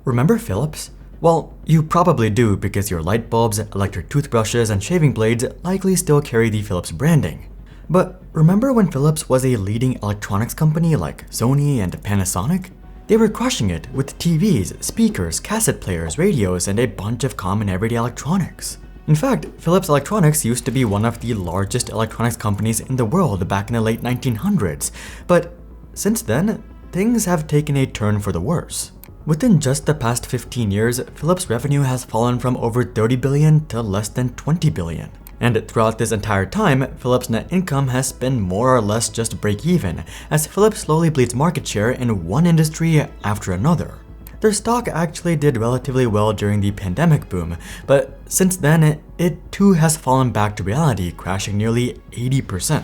Remember Philips? Well, you probably do because your light bulbs, electric toothbrushes, and shaving blades likely still carry the Philips branding. But remember when Philips was a leading electronics company like Sony and Panasonic? They were crushing it with TVs, speakers, cassette players, radios, and a bunch of common everyday electronics. In fact, Philips Electronics used to be one of the largest electronics companies in the world back in the late 1900s, but since then, things have taken a turn for the worse. Within just the past 15 years, Philips' revenue has fallen from over 30 billion to less than 20 billion. And throughout this entire time, Philips' net income has been more or less just break-even, as Philips slowly bleeds market share in one industry after another. Their stock actually did relatively well during the pandemic boom, but since then, it too has fallen back to reality, crashing nearly 80%.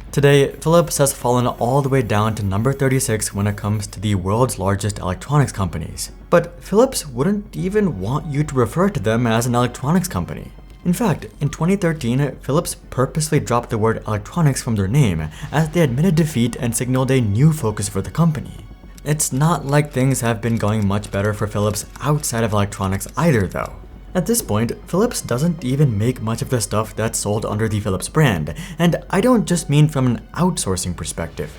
Today, Philips has fallen all the way down to number 36 when it comes to the world's largest electronics companies. But Philips wouldn't even want you to refer to them as an electronics company. In fact, in 2013, Philips purposely dropped the word electronics from their name as they admitted defeat and signaled a new focus for the company. It's not like things have been going much better for Philips outside of electronics either though. At this point, Philips doesn't even make much of the stuff that's sold under the Philips brand, and I don't just mean from an outsourcing perspective.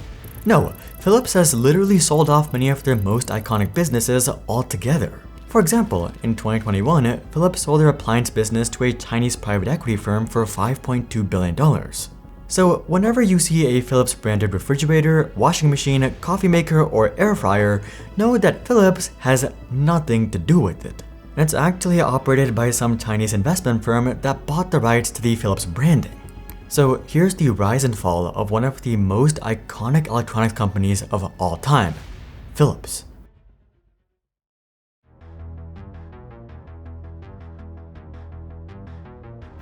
No, Philips has literally sold off many of their most iconic businesses altogether. For example, in 2021, Philips sold their appliance business to a Chinese private equity firm for $5.2 billion. So whenever you see a Philips branded refrigerator, washing machine, coffee maker, or air fryer, know that Philips has nothing to do with it. It's actually operated by some Chinese investment firm that bought the rights to the Philips branding. So here's the rise and fall of one of the most iconic electronics companies of all time, Philips.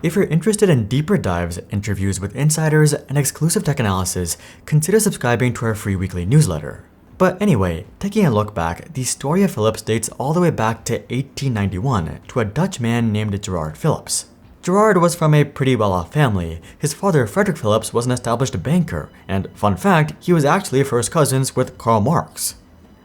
If you're interested in deeper dives, interviews with insiders, and exclusive tech analysis, consider subscribing to our free weekly newsletter. But anyway, taking a look back, the story of Philips dates all the way back to 1891 to a Dutch man named Gerard Philips. Gerard was from a pretty well-off family. His father, Frederick Philips, was an established banker, and fun fact, he was actually first cousins with Karl Marx.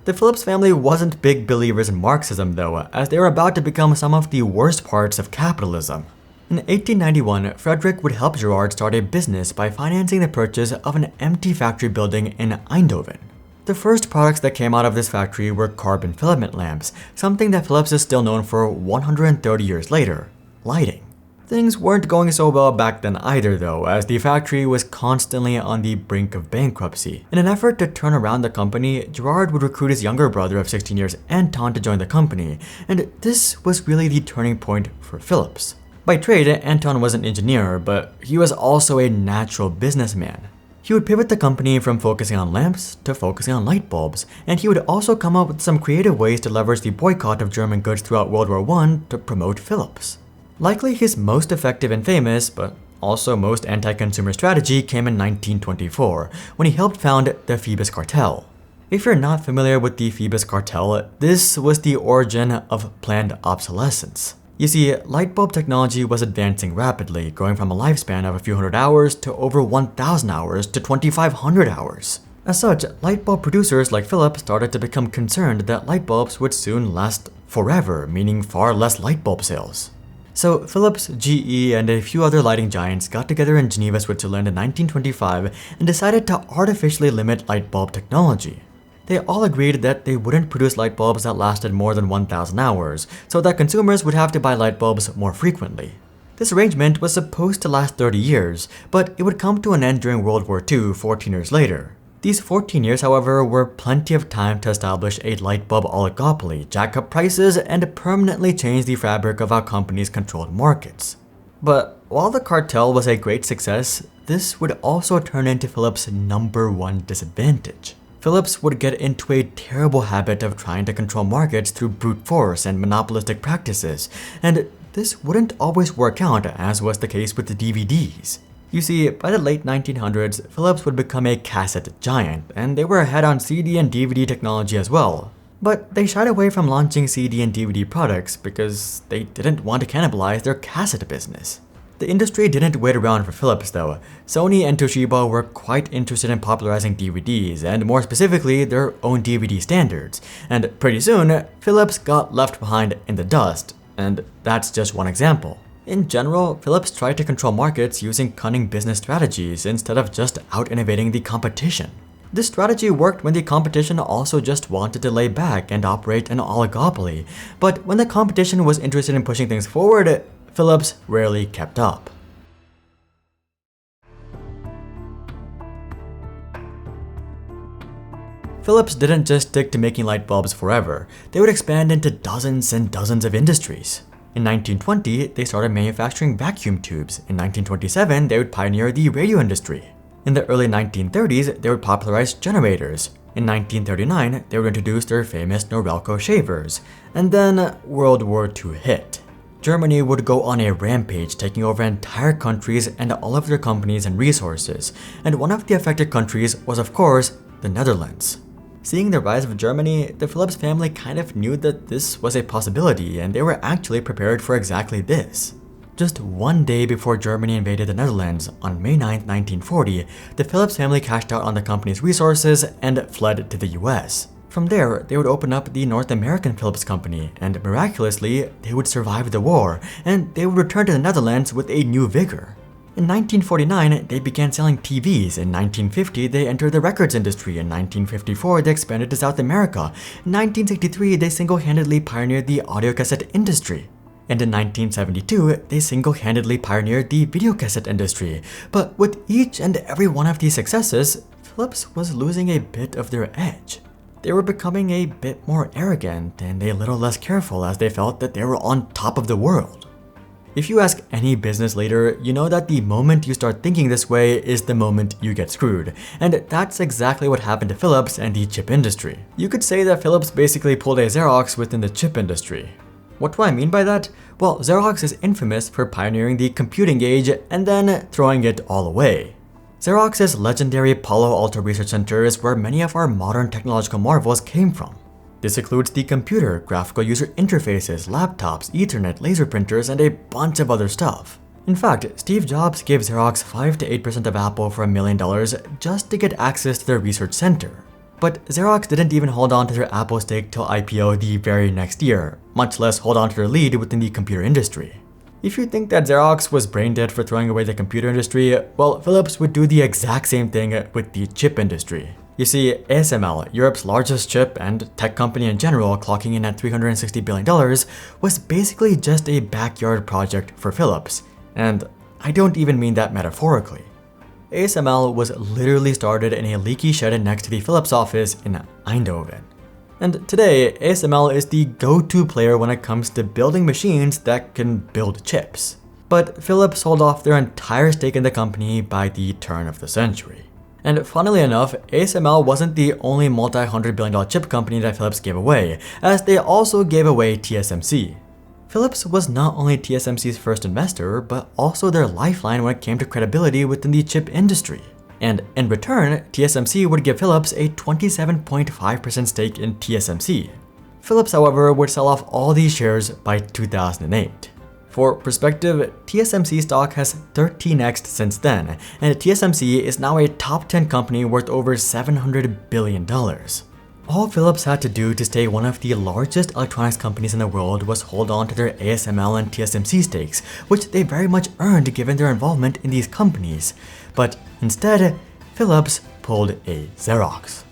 The Philips family wasn't big believers in Marxism though, as they were about to become some of the worst parts of capitalism. In 1891, Frederick would help Gerard start a business by financing the purchase of an empty factory building in Eindhoven. The first products that came out of this factory were carbon filament lamps, something that Philips is still known for 130 years later, lighting. Things weren't going so well back then either though, as the factory was constantly on the brink of bankruptcy. In an effort to turn around the company, Gerard would recruit his younger brother of 16 years, Anton, to join the company, and this was really the turning point for Philips. By trade, Anton was an engineer, but he was also a natural businessman. He would pivot the company from focusing on lamps to focusing on light bulbs, and he would also come up with some creative ways to leverage the boycott of German goods throughout World War I to promote Philips. Likely his most effective and famous, but also most anti-consumer strategy came in 1924, when he helped found the Phoebus Cartel. If you're not familiar with the Phoebus Cartel, this was the origin of planned obsolescence. You see, light bulb technology was advancing rapidly, going from a lifespan of a few hundred hours to over 1,000 hours to 2,500 hours. As such, light bulb producers like Philips started to become concerned that light bulbs would soon last forever, meaning far less light bulb sales. So Philips, GE, and a few other lighting giants got together in Geneva, Switzerland in 1925 and decided to artificially limit light bulb technology. They all agreed that they wouldn't produce light bulbs that lasted more than 1,000 hours, so that consumers would have to buy light bulbs more frequently. This arrangement was supposed to last 30 years, but it would come to an end during World War II 14 years later. These 14 years, however, were plenty of time to establish a light bulb oligopoly, jack up prices, and permanently change the fabric of how companies controlled markets. But while the cartel was a great success, this would also turn into Philips' #1 disadvantage. Philips would get into a terrible habit of trying to control markets through brute force and monopolistic practices, and this wouldn't always work out, as was the case with the DVDs. You see, by the late 1900s, Philips would become a cassette giant, and they were ahead on CD and DVD technology as well. But they shied away from launching CD and DVD products because they didn't want to cannibalize their cassette business. The industry didn't wait around for Philips though. Sony and Toshiba were quite interested in popularizing DVDs, and more specifically, their own DVD standards. And pretty soon, Philips got left behind in the dust. And that's just one example. In general, Philips tried to control markets using cunning business strategies instead of just out-innovating the competition. This strategy worked when the competition also just wanted to lay back and operate an oligopoly, but when the competition was interested in pushing things forward, Philips rarely kept up. Philips didn't just stick to making light bulbs forever. They would expand into dozens and dozens of industries. In 1920, they started manufacturing vacuum tubes. In 1927, they would pioneer the radio industry. In the early 1930s, they would popularize generators. In 1939, they would introduce their famous Norelco shavers. And then World War II hit. Germany would go on a rampage, taking over entire countries and all of their companies and resources. And one of the affected countries was, of course, the Netherlands. Seeing the rise of Germany, the Philips family kind of knew that this was a possibility, and they were actually prepared for exactly this. Just one day before Germany invaded the Netherlands, on May 9, 1940, the Philips family cashed out on the company's resources and fled to the US. From there, they would open up the North American Philips Company, and miraculously, they would survive the war, and they would return to the Netherlands with a new vigor. In 1949, they began selling TVs. In 1950, they entered the records industry. In 1954, they expanded to South America. In 1963, they single-handedly pioneered the audiocassette industry. And in 1972, they single-handedly pioneered the videocassette industry. But with each and every one of these successes, Philips was losing a bit of their edge. They were becoming a bit more arrogant and a little less careful as they felt that they were on top of the world. If you ask any business leader, you know that the moment you start thinking this way is the moment you get screwed. And that's exactly what happened to Philips and the chip industry. You could say that Philips basically pulled a Xerox within the chip industry. What do I mean by that? Well, Xerox is infamous for pioneering the computing age and then throwing it all away. Xerox's legendary Palo Alto Research Center is where many of our modern technological marvels came from. This includes the computer, graphical user interfaces, laptops, Ethernet, laser printers, and a bunch of other stuff. In fact, Steve Jobs gave Xerox 5 to 8% of Apple for $1 million just to get access to their research center. But Xerox didn't even hold on to their Apple stake till IPO the very next year, much less hold on to their lead within the computer industry. If you think that Xerox was brain dead for throwing away the computer industry, well, Philips would do the exact same thing with the chip industry. You see, ASML, Europe's largest chip and tech company in general, clocking in at $360 billion, was basically just a backyard project for Philips. And I don't even mean that metaphorically. ASML was literally started in a leaky shed next to the Philips office in Eindhoven. And today, ASML is the go-to player when it comes to building machines that can build chips. But Philips sold off their entire stake in the company by the turn of the century. And funnily enough, ASML wasn't the only multi-hundred-billion-dollar chip company that Philips gave away, as they also gave away TSMC. Philips was not only TSMC's first investor, but also their lifeline when it came to credibility within the chip industry. And in return, TSMC would give Philips a 27.5% stake in TSMC. Philips, however, would sell off all these shares by 2008. For perspective, TSMC stock has 13x'd since then, and TSMC is now a top 10 company worth over $700 billion. All Philips had to do to stay one of the largest electronics companies in the world was hold on to their ASML and TSMC stakes, which they very much earned given their involvement in these companies. But instead, Philips pulled a Xerox.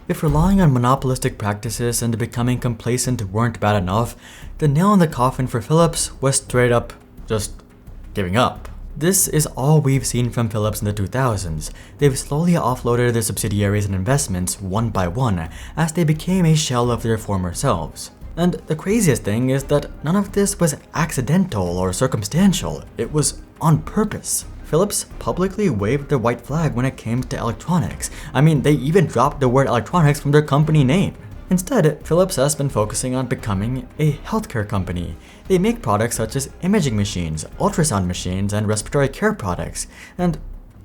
If relying on monopolistic practices and becoming complacent weren't bad enough, the nail in the coffin for Philips was straight up just giving up. This is all we've seen from Philips in the 2000s. They've slowly offloaded their subsidiaries and investments one by one as they became a shell of their former selves. And the craziest thing is that none of this was accidental or circumstantial, it was on purpose. Philips publicly waved the white flag when it came to electronics. I mean, they even dropped the word electronics from their company name. Instead, Philips has been focusing on becoming a healthcare company. They make products such as imaging machines, ultrasound machines, and respiratory care products. And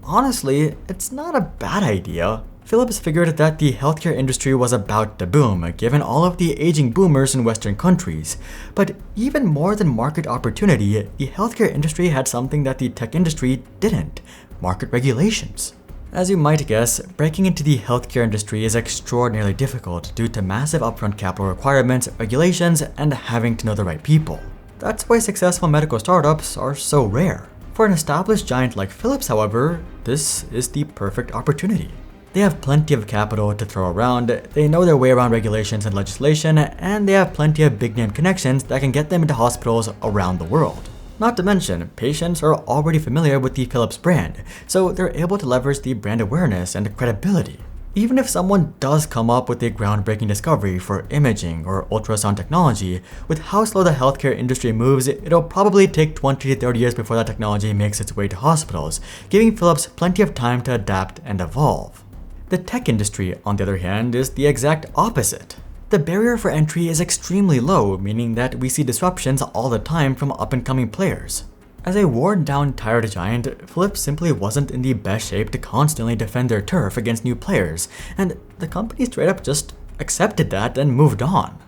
honestly, it's not a bad idea. Philips figured that the healthcare industry was about to boom, given all of the aging boomers in Western countries. But even more than market opportunity, the healthcare industry had something that the tech industry didn't: market regulations. As you might guess, breaking into the healthcare industry is extraordinarily difficult due to massive upfront capital requirements, regulations, and having to know the right people. That's why successful medical startups are so rare. For an established giant like Philips, however, this is the perfect opportunity. They have plenty of capital to throw around, they know their way around regulations and legislation, and they have plenty of big-name connections that can get them into hospitals around the world. Not to mention, patients are already familiar with the Philips brand, so they're able to leverage the brand awareness and credibility. Even if someone does come up with a groundbreaking discovery for imaging or ultrasound technology, with how slow the healthcare industry moves, it'll probably take 20 to 30 years before that technology makes its way to hospitals, giving Philips plenty of time to adapt and evolve. The tech industry, on the other hand, is the exact opposite. The barrier for entry is extremely low, meaning that we see disruptions all the time from up-and-coming players. As a worn-down, tired giant, Philips simply wasn't in the best shape to constantly defend their turf against new players, and the company straight up just accepted that and moved on.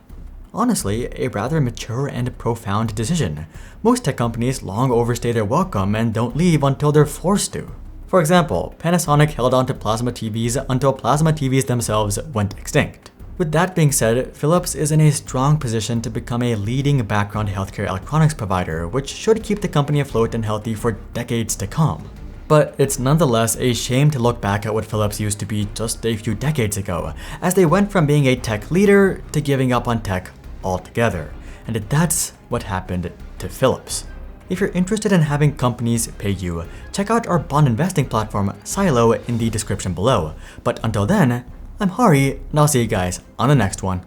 Honestly, a rather mature and profound decision. Most tech companies long overstay their welcome and don't leave until they're forced to. For example, Panasonic held on to plasma TVs until plasma TVs themselves went extinct. With that being said, Philips is in a strong position to become a leading background healthcare electronics provider, which should keep the company afloat and healthy for decades to come. But it's nonetheless a shame to look back at what Philips used to be just a few decades ago, as they went from being a tech leader to giving up on tech altogether. And that's what happened to Philips. If you're interested in having companies pay you, check out our bond investing platform Silo in the description below. But until then, I'm Hari, and I'll see you guys on the next one.